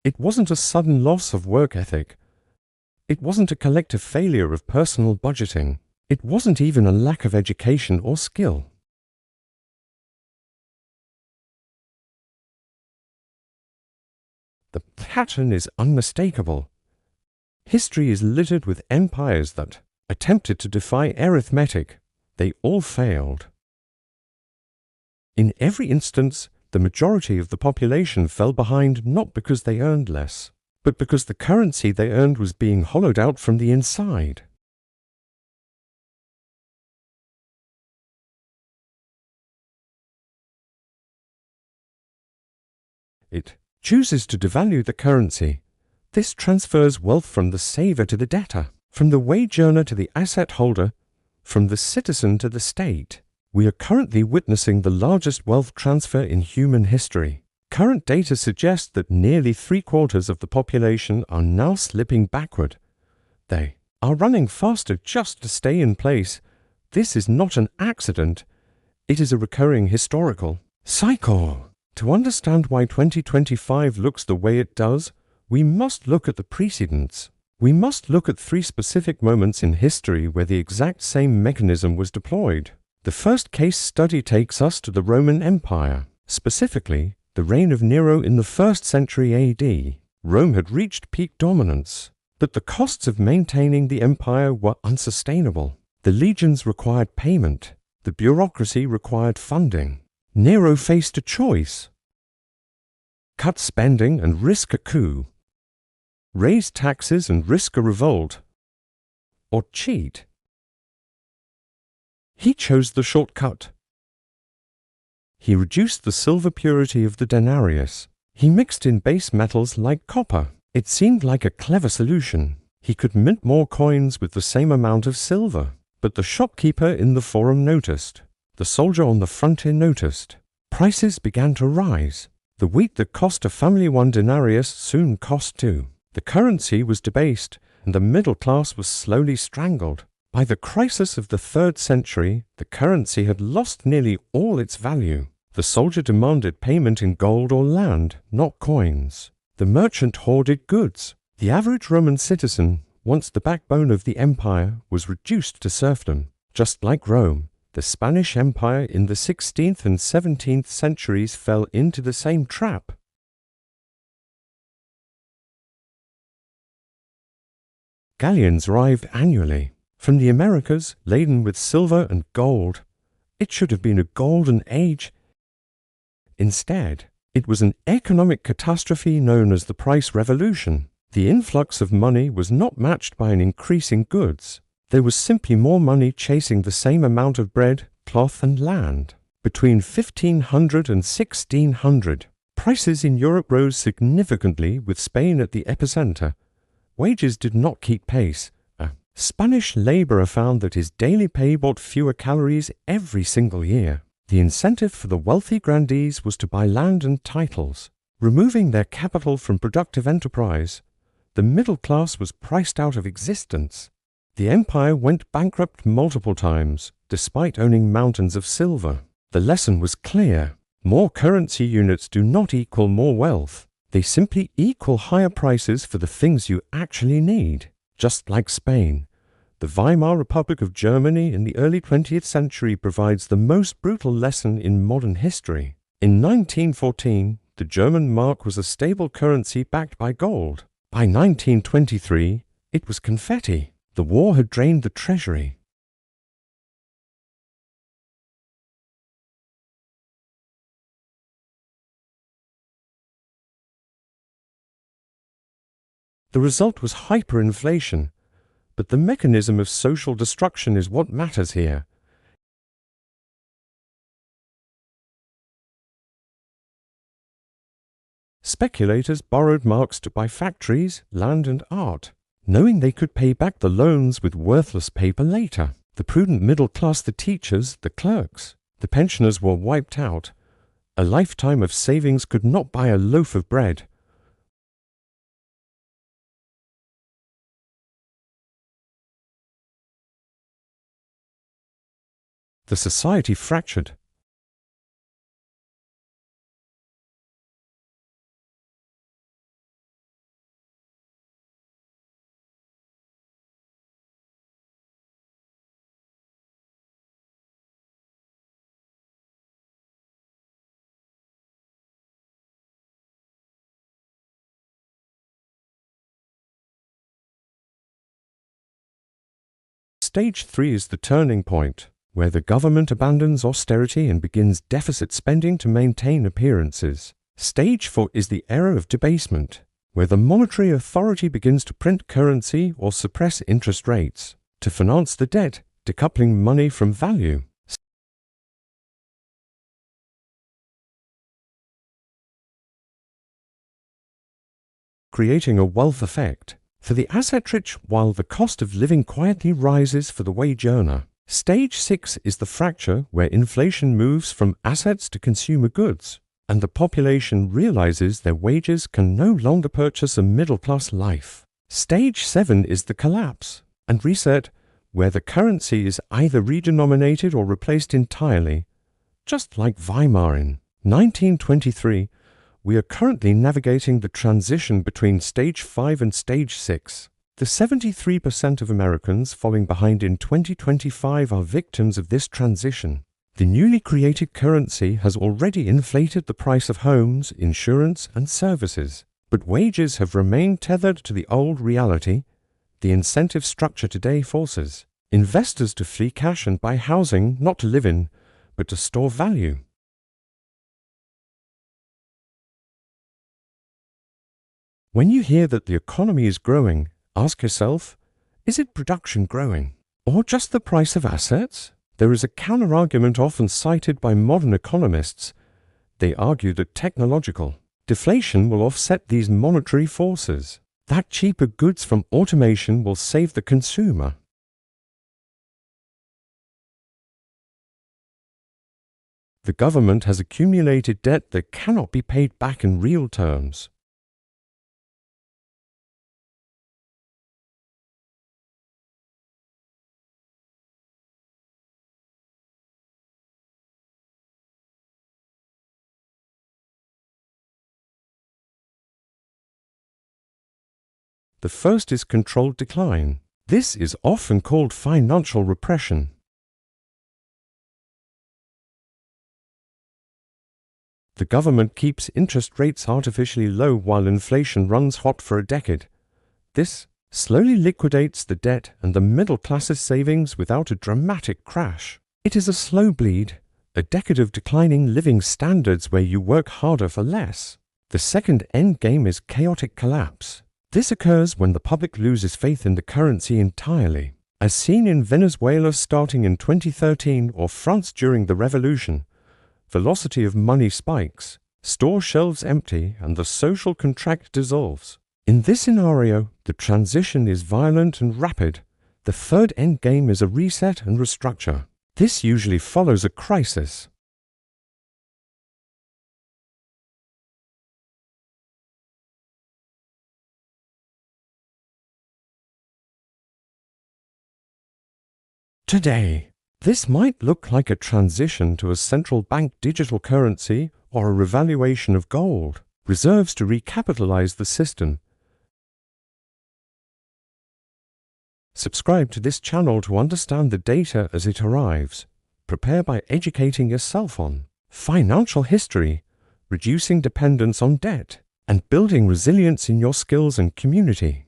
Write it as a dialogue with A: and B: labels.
A: It wasn't a sudden loss of work ethic. It wasn't a collective failure of personal budgeting. It wasn't even a lack of education or skill. The pattern is unmistakable. History is littered with empires that attempted to defy arithmetic. They all failed. In every instance, the majority of the population fell behind not because they earned less, but because the currency they earned was being hollowed out from the inside. It chooses to devalue the currency. This transfers wealth from the saver to the debtor, from the wage earner to the asset holder, from the citizen to the state. We are currently witnessing the largest wealth transfer in human history. Current data suggests that nearly 3/4 of the population are now slipping backward. They are running faster just to stay in place. This is not an accident. It is a recurring historical cycle. To understand why 2025 looks the way it does, we must look at the precedents. We must look at 3 specific moments in history where the exact same mechanism was deployed. The first case study takes us to the Roman Empire, specifically the reign of Nero in the 1st century AD. Rome had reached peak dominance, but the costs of maintaining the empire were unsustainable. The legions required payment. The bureaucracy required funding. Nero faced a choice: cut spending and risk a coup, raise taxes and risk a revolt, or cheat. He chose the shortcut. He reduced the silver purity of the denarius. He mixed in base metals like copper. It seemed like a clever solution. He could mint more coins with the same amount of silver. But the shopkeeper in the forum noticed. The soldier on the frontier noticed. Prices began to rise. The wheat that cost a family 1 denarius soon cost 2. The currency was debased, and the middle class was slowly strangled. By the crisis of the 3rd century, the currency had lost nearly all its value. The soldier demanded payment in gold or land, not coins. The merchant hoarded goods. The average Roman citizen, once the backbone of the empire, was reduced to serfdom. Just like Rome, the Spanish Empire in the 16th and 17th centuries fell into the same trap. Galleons arrived annually from the Americas laden with silver and gold. It should have been a golden age. Instead, it was an economic catastrophe known as the price revolution. The influx of money was not matched by an increase in goods. There was simply more money chasing the same amount of bread, cloth, and land. Between 1500 and 1600, prices in Europe rose significantly, with Spain at the epicenter. Wages did not keep pace. A Spanish laborer found that his daily pay bought fewer calories every single year. The incentive for the wealthy grandees was to buy land and titles. Removing their capital from productive enterprise, the middle class was priced out of existence. The empire went bankrupt multiple times, despite owning mountains of silver. The lesson was clear. More currency units do not equal more wealth. They simply equal higher prices for the things you actually need. Just like Spain, the Weimar Republic of Germany in the early 20th century provides the most brutal lesson in modern history. In 1914, the German mark was a stable currency backed by gold. By 1923, it was confetti. The war had drained the treasury. The result was hyperinflation, but the mechanism of social destruction is what matters here. Speculators borrowed marks to buy factories, land, and art, knowing they could pay back the loans with worthless paper later. The prudent middle class, the teachers, the clerks, the pensioners were wiped out. A lifetime of savings could not buy a loaf of bread. The society fractured. Stage 3 is the turning point, where the government abandons austerity and begins deficit spending to maintain appearances. Stage 4 is the era of debasement, where the monetary authority begins to print currency or suppress interest rates to finance the debt, decoupling money from value. Creating a wealth effect for the asset-rich while the cost of living quietly rises for the wage earner. Stage 6 is the fracture where inflation moves from assets to consumer goods, and the population realizes their wages can no longer purchase a middle-class life. Stage 7 is the collapse and reset, where the currency is either redenominated or replaced entirely. Just like Weimar in 1923, we are currently navigating the transition between Stage 5 and Stage 6. The 73% of Americans falling behind in 2025 are victims of this transition. The newly created currency has already inflated the price of homes, insurance, and services, but wages have remained tethered to the old reality. The incentive structure today forces investors to flee cash and buy housing not to live in, but to store value. When you hear that the economy is growing, ask yourself, is it production growing, or just the price of assets? There is a counter-argument often cited by modern economists. They argue that technological deflation will offset these monetary forces, that cheaper goods from automation will save the consumer. The government has accumulated debt that cannot be paid back in real terms. The first is controlled decline. This is often called financial repression. The government keeps interest rates artificially low while inflation runs hot for a decade. This slowly liquidates the debt and the middle class's savings without a dramatic crash. It is a slow bleed, a decade of declining living standards where you work harder for less. The second end game is chaotic collapse. This occurs when the public loses faith in the currency entirely, as seen in Venezuela starting in 2013 or France during the revolution. Velocity of money spikes, store shelves empty, and the social contract dissolves. In this scenario, the transition is violent and rapid. The third endgame is a reset and restructure. This usually follows a crisis. Today, this might look like a transition to a central bank digital currency or a revaluation of gold, reserves to recapitalize the system. Subscribe to this channel to understand the data as it arrives. Prepare by educating yourself on financial history, reducing dependence on debt, and building resilience in your skills and community.